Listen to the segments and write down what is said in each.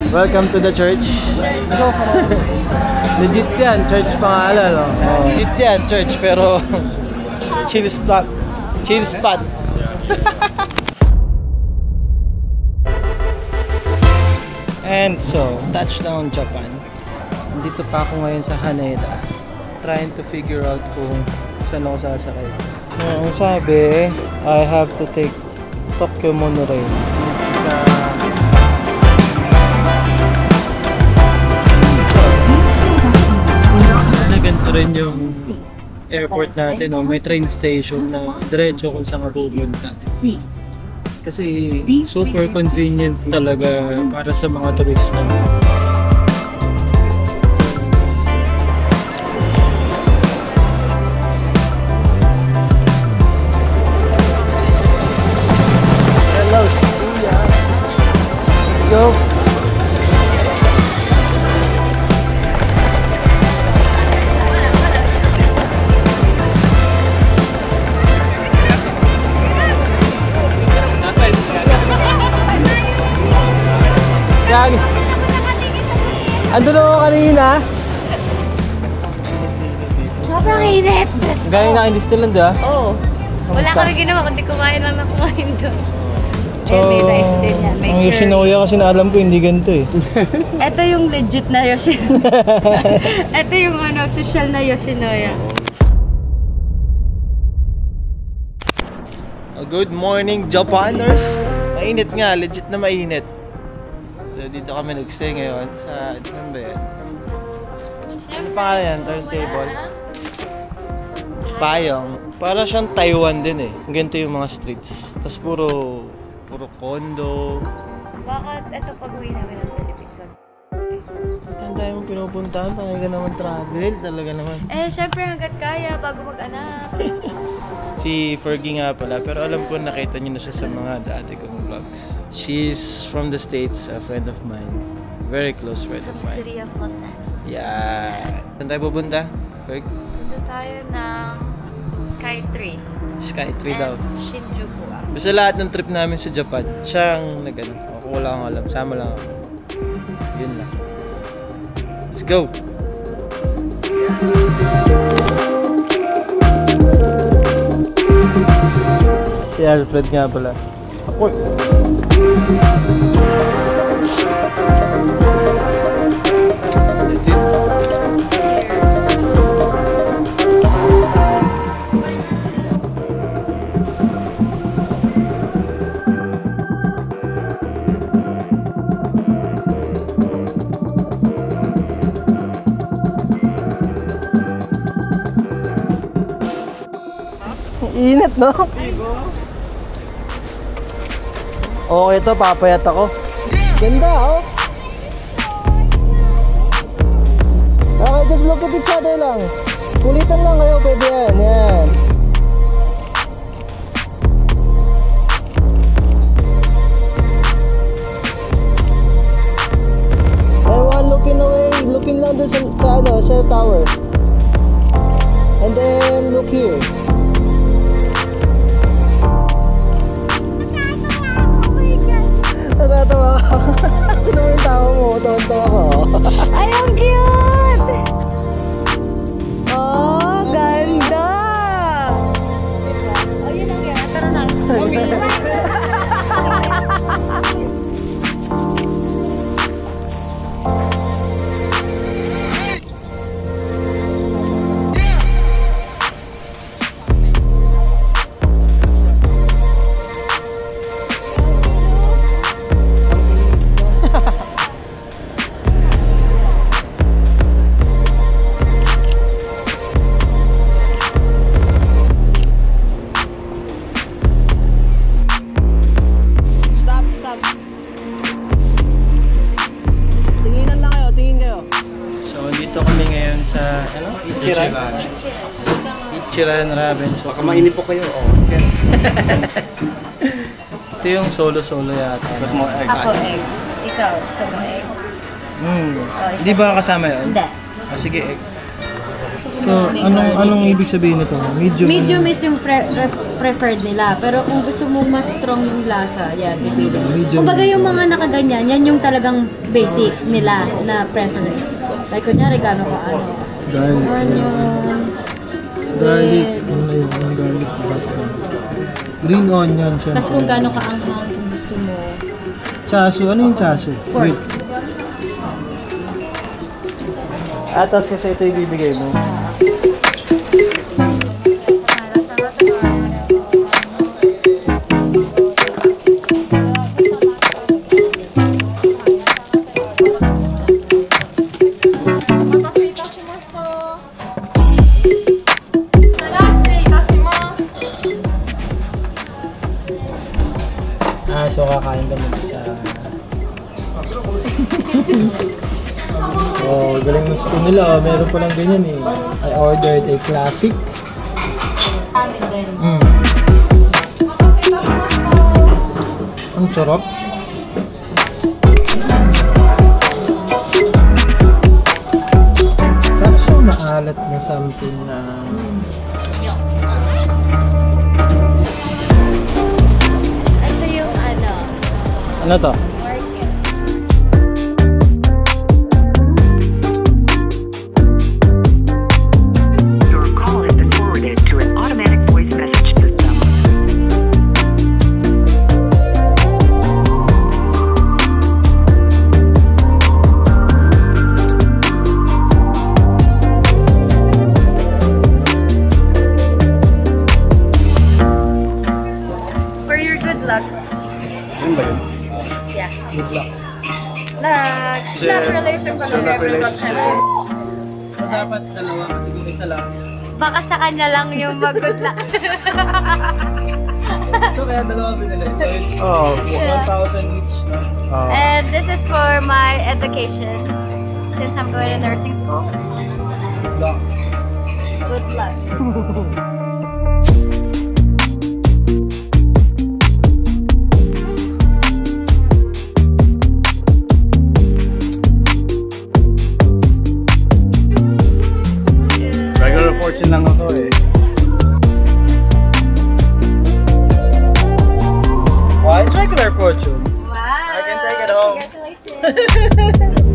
Welcome to the church. Legit yan, church pangalan, no? Oh. Legit yan, church, pero chill spot. Chill spot. And so, touchdown Japan. Nandito pa ako ngayon sa Haneda. Trying to figure out kung saan ako sasakay. Ang sabi, I have to take Tokyo Monorail. Sana ganito rin yung airport natin, no? May train station na diretso kung saan mapupunta. Kasi super convenient talaga para sa mga turista. Hello, Kuya. Go. Andun ako kanina. Sobrang init. Galing na in Disneyland, ah? Oo. Wala kami ginawa kundi kumain lang na kumain doon. So, may rice din yan. May ang Yoshinoya kasi na alam ko hindi ganito eh. Ito yung legit na Yoshinoya. Ito yung social na Yoshinoya. Good morning, Japaners! Mainit nga, legit na mainit. So dito kami nag-stay ngayon sa, ano ba yan? Ano pangalan yan? Turntable? Payong. Para siyang Taiwan din eh. Ganito yung mga streets. Tapos puro condo. Bakit ito pag-uwi namin ng Philippines? Ang dami mong pinupuntahan, talaga naman travel, talaga naman. Eh, syempre hanggat kaya bago mag-anak. Si Fergie nga pala, pero alam ko nakita niyo na siya sa mga dati kong vlogs. She's from the States, a friend of mine. Very close friend of mine. City of Los Angeles. Yeah. Saan tayo pupunta, Ferg? Punta tayo ng Sky 3. Sky 3 daw. Shinjuku. Basta lahat ng trip namin sa Japan, siyang nag-ano. Ako wala akong alam, sama lang ako. Yun lang. Let's go! Si Alfred nga pala. Ako. Init, no? Okay to, papayat ako. Ganda, oh. Okay, just look at each other lang. Kulitan lang kayo, pwede yan. Yan. Everyone looking away, looking lang dun sa tower. And then, look here. Natatawa ako. Tinan mo yung tao mo. Tawan-tawa ko. Ay, ang cute! Oh, ganda! Oh, yun lang yan. Tara na. Ichiran Ramen. Baka mainip po kayo. Oh. Ito yung solo-solo yata. Mas mo egg. Ako egg. Ikaw, gusto mo egg? Di ba kasama yun? Hindi. Sige, egg. So, anong ibig sabihin nito? Medium? Medium is yung preferred nila. Pero kung gusto mo mas strong yung lasa, yan, pipili. Medium. Kumbaga yung mga nakaganyan, yan yung talagang basic nila na preferred. Like, kunyari, gano'n ka, ano? Garlic. Onion. Garlic. with- Ano yun? Yung garlic. Green onion siya. Tapos kung gano'n ka anghang kung gusto mo. Chasu. Ano yung chasu? Pork. Wait. Tapos kasi ito ibibigay mo. So kakain ka mag-isa. Oh, galing ng spoon nila. Oh. Meron palang ganyan eh. I ordered a classic. Amin din. Ang sarap. Kaso maalat na something na... Ito yung ano, Ano to? market. Your call has been forwarded to an automatic voice message system. For your good luck. Yun ba yun? Yeah. Good luck. Love relation pala. So dapat dalawa kasi kung isa lang. Baka sa kanya lang yung mag-good luck. So kaya dalawa binili. So it's 1,000 each. And this is for my education. Since I'm going to nursing school. Good luck. Good luck. Regular fortune lang ako eh. Why? It's regular fortune. Wow. I can take it home. Congratulations.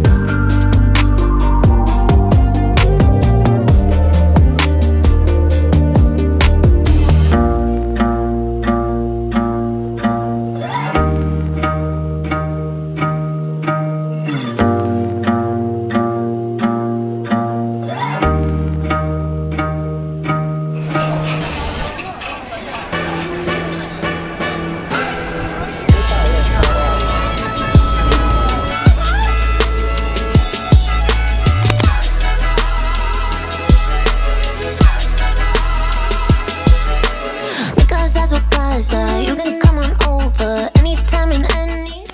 Because that's what Plaza, you can come on over anytime and any.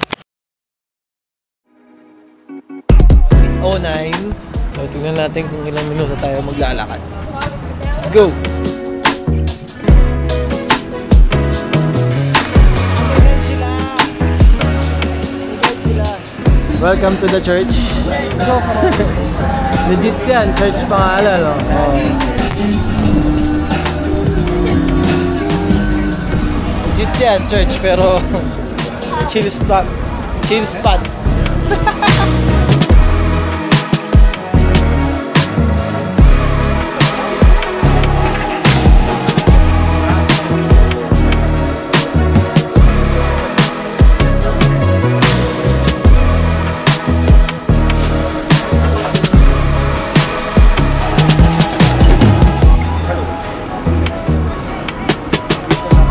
It's 09. So tingnan natin kung ilang minuto tayo maglalakad. Let's go! Welcome to the church. Legit yan, church pangalan, no? Oh. Legit yan, church, pero chill spot. Chill spot.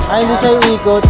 Ay, hindi siya iikot.